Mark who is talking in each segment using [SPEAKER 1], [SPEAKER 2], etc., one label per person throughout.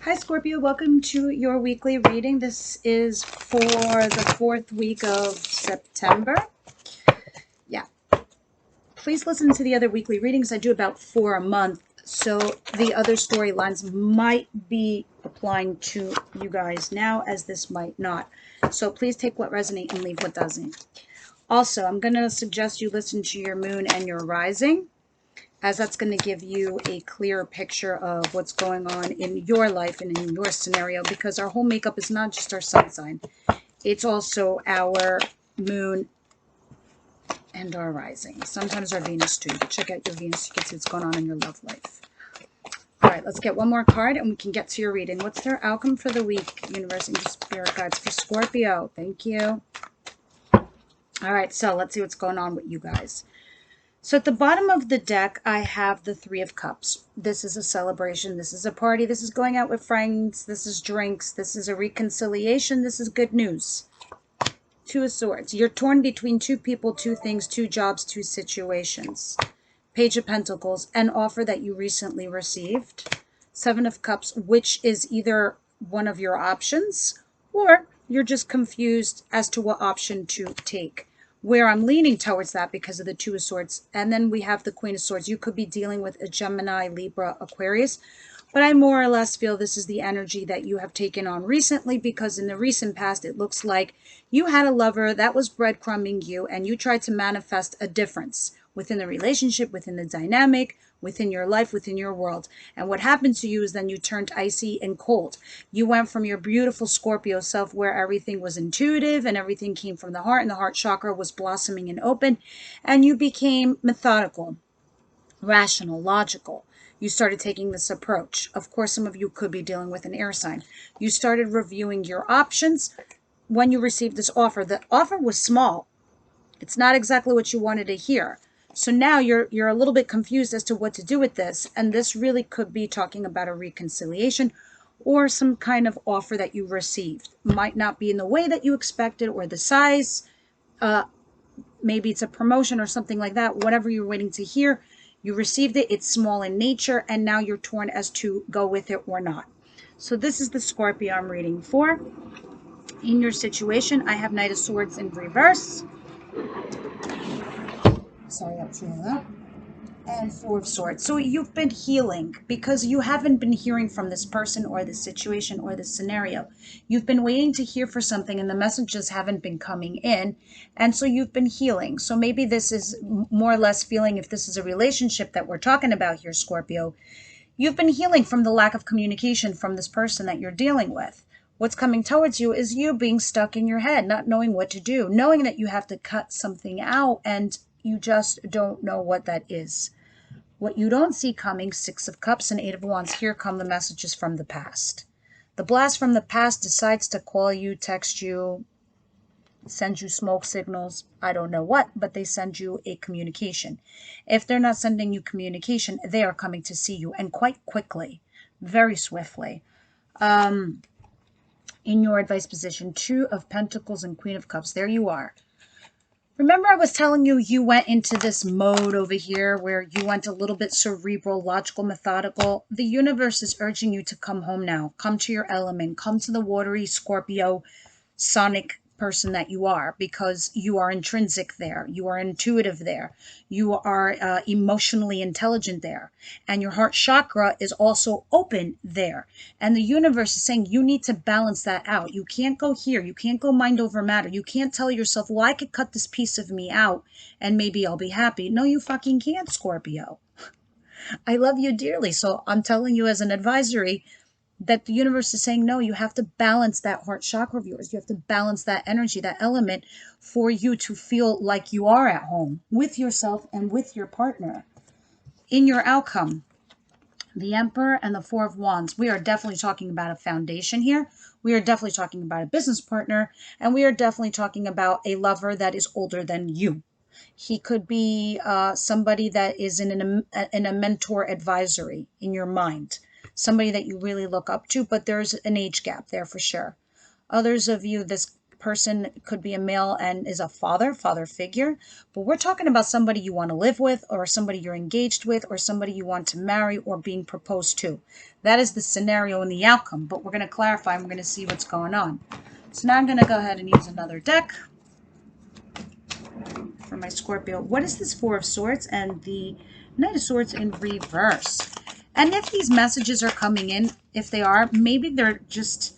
[SPEAKER 1] Hi Scorpio, welcome to your weekly reading. This is for the 4th week of September. Yeah, please listen to the other weekly readings. I do about 4 a month, so the other storylines might be applying to you guys now, as this might not. So please take what resonates and leave what doesn't. Also, I'm going to suggest you listen to your moon and your rising, as that's going to give you a clear picture of what's going on in your life and in your scenario, because our whole makeup is not just our sun sign. It's also our moon and our rising. Sometimes our Venus too. Check out your Venus. You can see what's going on in your love life. All right, let's get one more card and we can get to your reading. What's their outcome for the week, universe and spirit guides for Scorpio? Thank you. All right, so let's see what's going on with you guys. So at the bottom of the deck, I have the Three of Cups. This is a celebration. This is a party. This is going out with friends. This is drinks. This is a reconciliation. This is good news. Two of Swords. You're torn between two people, two things, two jobs, two situations. Page of Pentacles. An offer that you recently received. Seven of Cups, which is either one of your options or you're just confused as to what option to take. Where I'm leaning towards that because of the Two of Swords. And then we have the Queen of Swords. You could be dealing with a Gemini, Libra, Aquarius. But I more or less feel this is the energy that you have taken on recently, because in the recent past, it looks like you had a lover that was breadcrumbing you and you tried to manifest a difference within the relationship, within the dynamic, within your life, within your world. And what happened to you is then you turned icy and cold. You went from your beautiful Scorpio self where everything was intuitive and everything came from the heart and the heart chakra was blossoming and open, and you became methodical, rational, logical. You started taking this approach. Of course, some of you could be dealing with an air sign. You started reviewing your options when you received this offer. The offer was small. It's not exactly what you wanted to hear. So now you're a little bit confused as to what to do with this. And this really could be talking about a reconciliation or some kind of offer that you received. Might not be in the way that you expected or the size. Maybe it's a promotion or something like that. Whatever you're waiting to hear, you received it. It's small in nature. And now you're torn as to go with it or not. So this is the Scorpio I'm reading for. In your situation, I have Knight of Swords in reverse. Sorry, that's really that. And Four of Swords. So you've been healing because you haven't been hearing from this person or this situation or this scenario. You've been waiting to hear for something and the messages haven't been coming in. And so you've been healing. So maybe this is more or less feeling, if this is a relationship that we're talking about here, Scorpio, you've been healing from the lack of communication from this person that you're dealing with. What's coming towards you is you being stuck in your head, not knowing what to do, knowing that you have to cut something out and you just don't know what that is. What you don't see coming, Six of Cups and Eight of Wands, here come the messages from the past. The blast from the past decides to call you, text you, send you smoke signals, I don't know what, but they send you a communication. If they're not sending you communication, they are coming to see you, and quite quickly, very swiftly. In your advice position, Two of Pentacles and Queen of Cups, there you are. Remember I was telling you, you went into this mode over here where you went a little bit cerebral, logical, methodical. The universe is urging you to come home now. Come to your element. Come to the watery Scorpio sonic person that you are, because you are intrinsic there. You are intuitive there. You are emotionally intelligent there. And your heart chakra is also open there. And the universe is saying you need to balance that out. You can't go here. You can't go mind over matter. You can't tell yourself, well, I could cut this piece of me out and maybe I'll be happy. No, you fucking can't, Scorpio. I love you dearly. So I'm telling you as an advisory, that the universe is saying, no, you have to balance that heart chakra of yours. You have to balance that energy, that element, for you to feel like you are at home with yourself and with your partner. In your outcome, the Emperor and the Four of Wands, we are definitely talking about a foundation here. We are definitely talking about a business partner, and we are definitely talking about a lover that is older than you. He could be somebody that is in a mentor advisory in your mind. Somebody that you really look up to, but there's an age gap there for sure. Others of you, this person could be a male and is a father figure, but we're talking about somebody you want to live with, or somebody you're engaged with, or somebody you want to marry or being proposed to. That is the scenario and the outcome, but we're going to clarify and we're going to see what's going on. So now I'm going to go ahead and use another deck for my Scorpio. What is this Four of Swords and the Knight of Swords in reverse? And if these messages are coming in, if they are, maybe they're just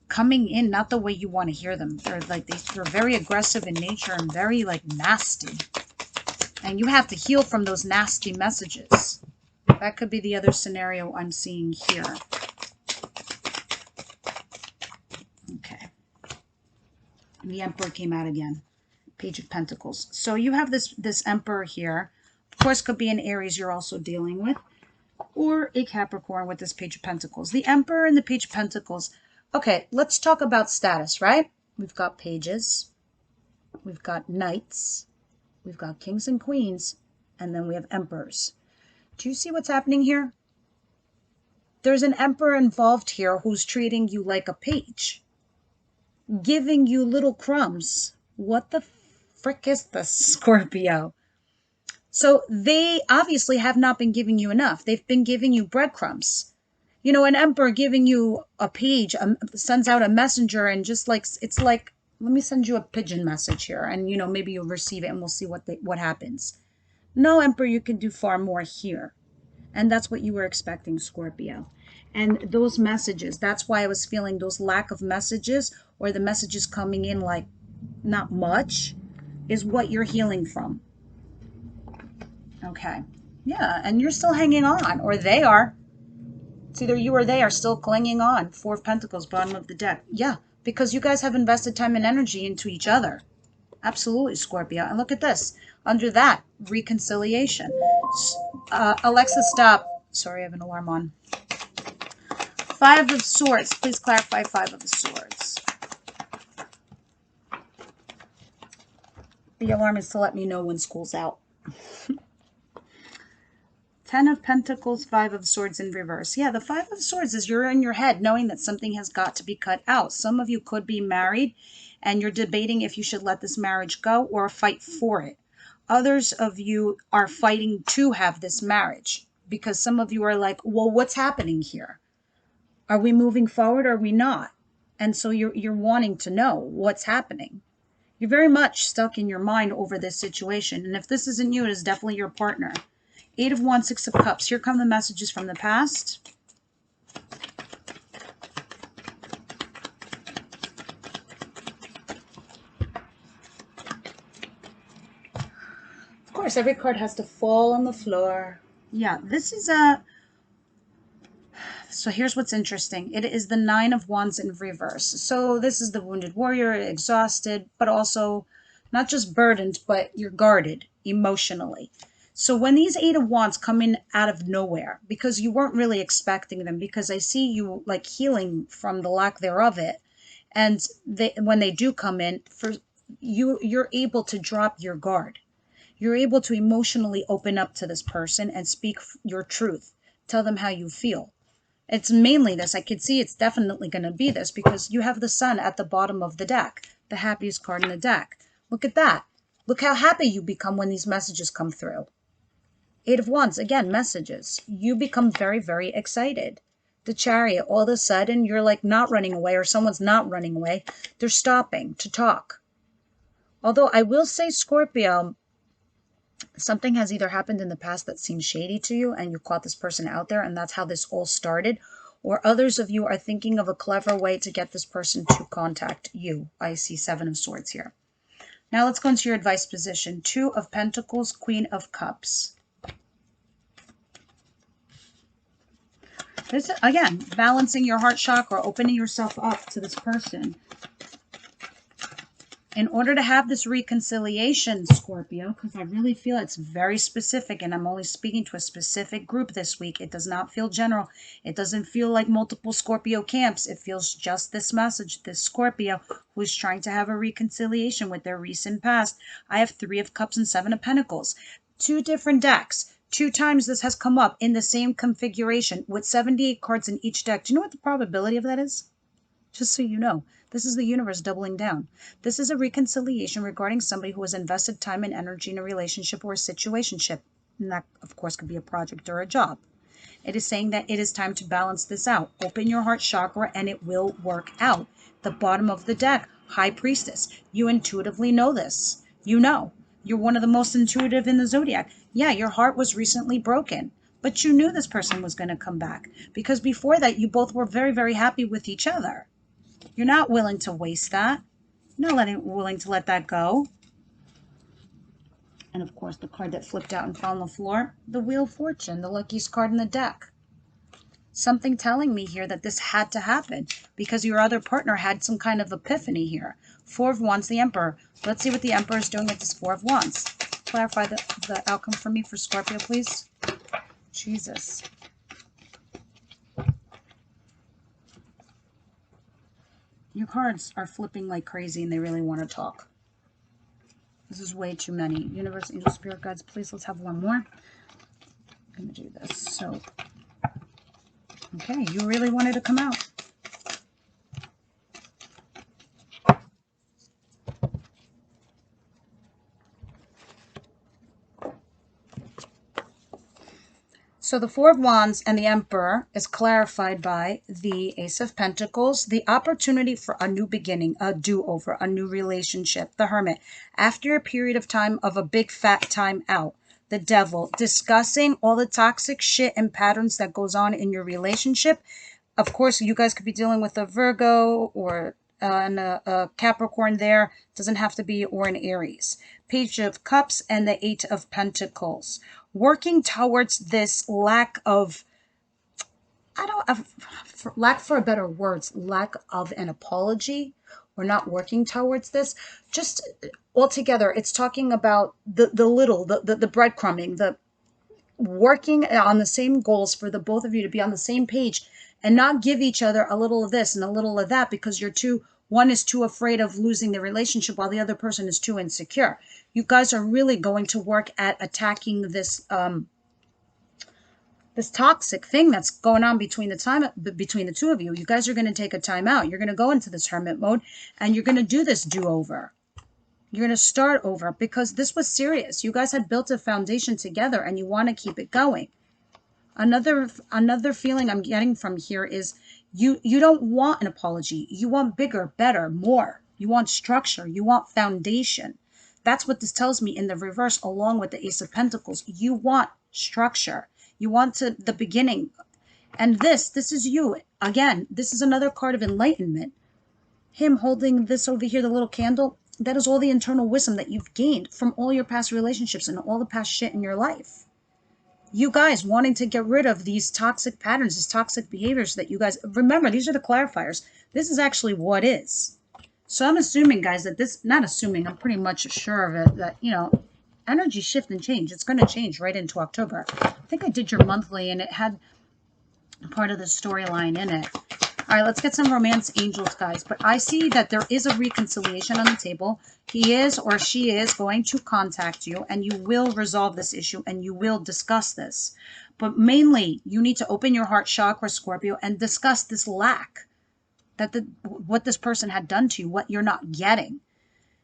[SPEAKER 1] coming in not the way you want to hear them. They're like they're very aggressive in nature and very like nasty. And you have to heal from those nasty messages. That could be the other scenario I'm seeing here. Okay. The Emperor came out again. Page of Pentacles. So you have this Emperor here. Of course, could be an Aries you're also dealing with, or a Capricorn with this Page of Pentacles. The Emperor and the Page of Pentacles. Okay, let's talk about status, right? We've got pages, we've got knights, we've got kings and queens, and then we have emperors. Do you see what's happening here? There's an emperor involved here who's treating you like a page, giving you little crumbs. What the frick is this, Scorpio? So they obviously have not been giving you enough. They've been giving you breadcrumbs. You know, an emperor giving you a page, sends out a messenger, and just like, it's like, let me send you a pigeon message here, and, you know, maybe you'll receive it and we'll see what happens. No, Emperor, you can do far more here. And that's what you were expecting, Scorpio. And those messages, that's why I was feeling those lack of messages, or the messages coming in like not much, is what you're healing from. Okay. Yeah, and you're still hanging on, or they are. It's either you or they are still clinging on. Four of Pentacles, bottom of the deck. Yeah, because you guys have invested time and energy into each other. Absolutely, Scorpio. And look at this. Under that, reconciliation. Alexa, stop. Sorry, I have an alarm on. Five of Swords. Please clarify Five of Swords. The alarm is to let me know when school's out. Ten of Pentacles, Five of Swords in reverse. Yeah, the Five of Swords is you're in your head knowing that something has got to be cut out. Some of you could be married and you're debating if you should let this marriage go or fight for it. Others of you are fighting to have this marriage because some of you are like, well, what's happening here? Are we moving forward or are we not? And so you're wanting to know what's happening. You're very much stuck in your mind over this situation. And if this isn't you, it is definitely your partner. Eight of Wands, Six of Cups. Here come the messages from the past. Of course, every card has to fall on the floor. Yeah, this is a... So here's what's interesting. It is the Nine of Wands in reverse. So this is the wounded warrior, exhausted, but also not just burdened, but you're guarded emotionally. So when these Eight of Wands come in out of nowhere, because you weren't really expecting them, because I see you like healing from the lack thereof it, and when they do come in, for you're able to drop your guard. You're able to emotionally open up to this person and speak your truth. Tell them how you feel. It's mainly this. I could see it's definitely going to be this because you have the Sun at the bottom of the deck, the happiest card in the deck. Look at that. Look how happy you become when these messages come through. Eight of Wands, again, messages. You become very, very excited. The Chariot, all of a sudden, you're like not running away, or someone's not running away. They're stopping to talk. Although I will say, Scorpio, something has either happened in the past that seems shady to you, and you caught this person out there, and that's how this all started. Or others of you are thinking of a clever way to get this person to contact you. I see Seven of Swords here. Now let's go into your advice position. Two of Pentacles, Queen of Cups. This, again, balancing your heart chakra, opening yourself up to this person. In order to have this reconciliation, Scorpio, because I really feel it's very specific, and I'm only speaking to a specific group this week. It does not feel general. It doesn't feel like multiple Scorpio camps. It feels just this message, this Scorpio who is trying to have a reconciliation with their recent past. I have Three of Cups and Seven of Pentacles. Two different decks. Two times this has come up in the same configuration with 78 cards in each deck. Do you know what the probability of that is? Just so you know, this is the universe doubling down. This is a reconciliation regarding somebody who has invested time and energy in a relationship or a situationship. And that, of course, could be a project or a job. It is saying that it is time to balance this out. Open your heart chakra and it will work out. The bottom of the deck, High Priestess. You intuitively know this. You know. You're one of the most intuitive in the zodiac. Yeah, your heart was recently broken, but you knew this person was going to come back because before that, you both were very, very happy with each other. You're not willing to waste that. You're not willing to let that go. And of course, the card that flipped out and fell on the floor, the Wheel of Fortune, the luckiest card in the deck. Something telling me here that this had to happen because your other partner had some kind of epiphany here. Four of Wands, the Emperor. Let's see what the Emperor is doing with this Four of Wands. Clarify the outcome for me for Scorpio, please. Jesus. Your cards are flipping like crazy and they really want to talk. This is way too many. Universe, angel, spirit guides, please, let's have one more. I'm going to do this. So, okay, you really wanted to come out. So the Four of Wands and the Emperor is clarified by the Ace of Pentacles, the opportunity for a new beginning, a do-over, a new relationship, the Hermit. After a period of time of a big fat time out, the Devil, discussing all the toxic shit and patterns that goes on in your relationship. Of course, you guys could be dealing with a Virgo or a Capricorn there. Doesn't have to be, or an Aries. Page of Cups and the Eight of Pentacles. Working towards this lack of, lack for a better words, lack of an apology. We're not working towards this. Just altogether, it's talking about the breadcrumbing, the working on the same goals for the both of you to be on the same page and not give each other a little of this and a little of that because one is too afraid of losing the relationship while the other person is too insecure. You guys are really going to work at attacking this this toxic thing that's going on between the two of you. You guys are going to take a time out. You're going to go into this hermit mode and you're going to do this do-over. You're going to start over because this was serious. You guys had built a foundation together and you want to keep it going. Another feeling I'm getting from here is you don't want an apology. You want bigger, better, more. You want structure. You want foundation. That's what this tells me in the reverse along with the Ace of Pentacles. You want structure. You want the beginning. And this is you. Again, this is another card of enlightenment. Him holding this over here, the little candle, that is all the internal wisdom that you've gained from all your past relationships and all the past shit in your life. You guys wanting to get rid of these toxic patterns, these toxic behaviors that you guys, remember, these are the clarifiers. This is actually what is. So I'm assuming, guys, that this, not assuming, I'm pretty much sure of it, that, you know, energy shift and change. It's going to change right into October. I think I did your monthly and it had part of the storyline in it. All right, let's get some romance angels, guys. But I see that there is a reconciliation on the table. He is or she is going to contact you and you will resolve this issue and you will discuss this. But mainly, you need to open your heart chakra, Scorpio, and discuss this lack that what this person had done to you, what you're not getting.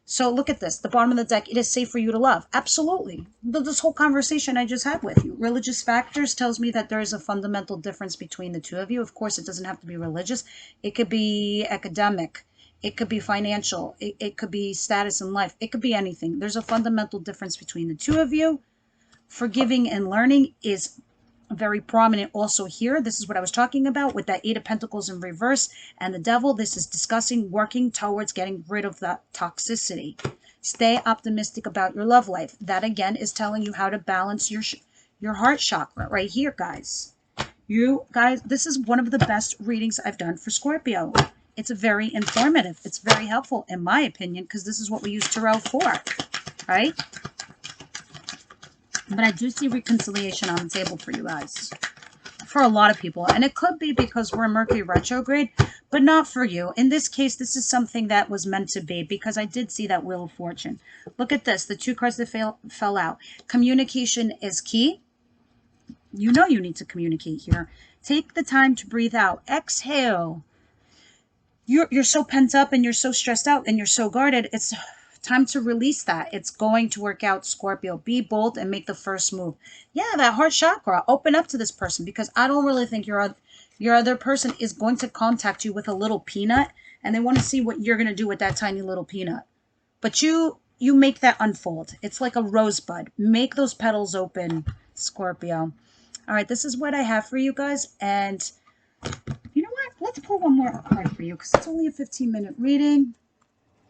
[SPEAKER 1] So look at this, the bottom of the deck, it is safe for you to love. Absolutely. This whole conversation I just had with you. Religious factors tells me that there is a fundamental difference between the two of you. Of course, it doesn't have to be religious. It could be academic. It could be financial. It could be status in life. It could be anything. There's a fundamental difference between the two of you. Forgiving and learning is very prominent also here. This is what I was talking about with that Eight of Pentacles in reverse and the Devil. This is discussing working towards getting rid of that toxicity. Stay optimistic about your love life. That again is telling you how to balance your heart chakra right here, guys. You guys, this is one of the best readings I've done for Scorpio. It's very informative. It's very helpful in my opinion because this is what we use tarot for, right? But I do see reconciliation on the table for you guys. For a lot of people. And it could be because we're Mercury retrograde, but not for you. In this case, this is something that was meant to be because I did see that Wheel of Fortune. Look at this. The two cards that fell out. Communication is key. You know you need to communicate here. Take the time to breathe out. Exhale. you're so pent up and you're so stressed out and you're so guarded. It's time to release that. It's going to work out, Scorpio. Be bold and make the first move. Yeah, that heart chakra. Open up to this person, because I don't really think your other person is going to contact you with a little peanut, and they want to see what you're going to do with that tiny little peanut. But you make that unfold. It's like a rosebud. Make those petals open, Scorpio. All right, this is what I have for you guys. And you know what? Let's pull one more card for you, because it's only a 15-minute reading.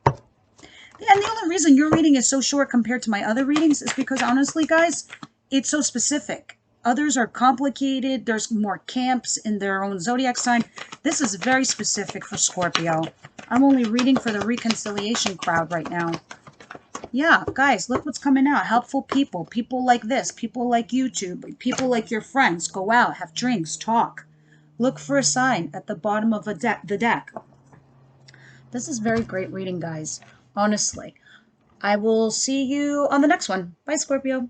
[SPEAKER 1] And the only reason your reading is so short compared to my other readings is because, honestly, guys, it's so specific. Others are complicated. There's more camps in their own zodiac sign. This is very specific for Scorpio. I'm only reading for the reconciliation crowd right now. Yeah, guys, look what's coming out. Helpful people. People like this. People like YouTube. People like your friends. Go out, have drinks, talk. Look for a sign at the bottom of the deck. This is very great reading, guys. Honestly. I will see you on the next one. Bye, Scorpio.